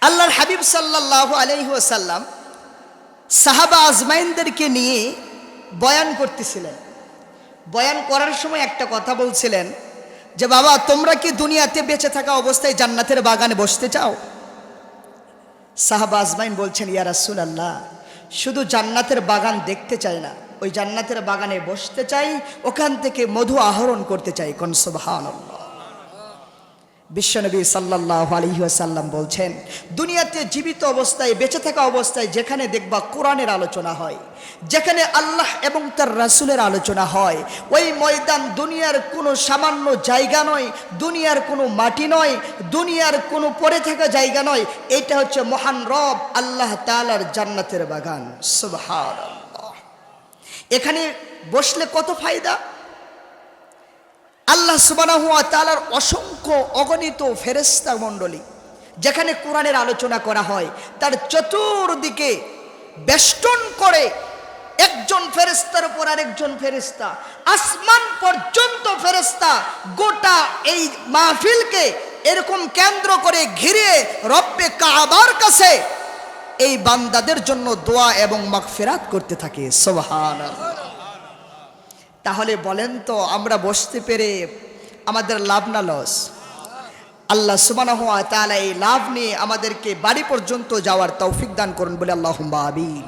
আল্লাহর হাবিব সাল্লাল্লাহু আলাইহি ওয়াসাল্লাম সাহাবা আজমাইনদেরকে নিয়ে বয়ান করতেছিলেন। বয়ান করার সময় একটা কথা বলছিলেন যে, বাবা তোমরা কি দুনিয়াতে বেঁচে থাকা অবস্থায় জান্নাতের বাগানে বসতে চাও? সাহাবা আজমাইন বলছেন, ইয়া রাসূলুল্লাহ, শুধু জান্নাতের বাগান দেখতে চাই না, ওই জান্নাতের বাগানে বসতে চাই, ওখান থেকে মধু আহরণ করতে চাই। কোন সুবহানাল্লাহ। বিশ্বনবী সাল্লাল্লাহু আলাইহি ওয়াসাল্লাম বলছেন, দুনিয়াতে জীবিত অবস্থায় বেঁচে থাকা অবস্থায় যেখানে দেখবা কোরআনের আলোচনা হয়, যেখানে আল্লাহ এবং তার রাসূলের আলোচনা হয়, ওই ময়দান দুনিয়ার কোনো সামান্য জায়গা নয়, দুনিয়ার কোনো মাটি নয়, দুনিয়ার কোনো পড়ে থাকা জায়গা নয়। এটা হচ্ছে মহান রব আল্লাহ তাআলার জান্নাতের বাগান। সুবহানাল্লাহ। এখানে বসলে কত ফায়দা! আল্লাহ সুবহানাহু ওয়া তাআলার অসংখ্য অগণিত ফেরেশতা মণ্ডলী, যেখানে কোরআনের আলোচনা করা হয়, তার চতুর্দিকে বেষ্টন করে একজন ফেরেশতার উপর আরেকজন ফেরেশতা, আসমান পর্যন্ত ফেরেশতা গোটা এই মাহফিলকে এরকম কেন্দ্র করে ঘিরে রব্বে কাবার কাছে এই বান্দাদের জন্য দোয়া এবং মাগফিরাত করতে থাকে। সুবহানাল্লাহ। তাহলে বলেন তো, আমরা বসতে পেরে আমাদের লাভ না লস? আল্লাহ সুবহানাহু ওয়া তাআলা এই লাভ নিয়ে আমাদেরকে বাড়ি পর্যন্ত যাওয়ার তৌফিক দান করুন বলে আল্লাহুম্মা আমিন।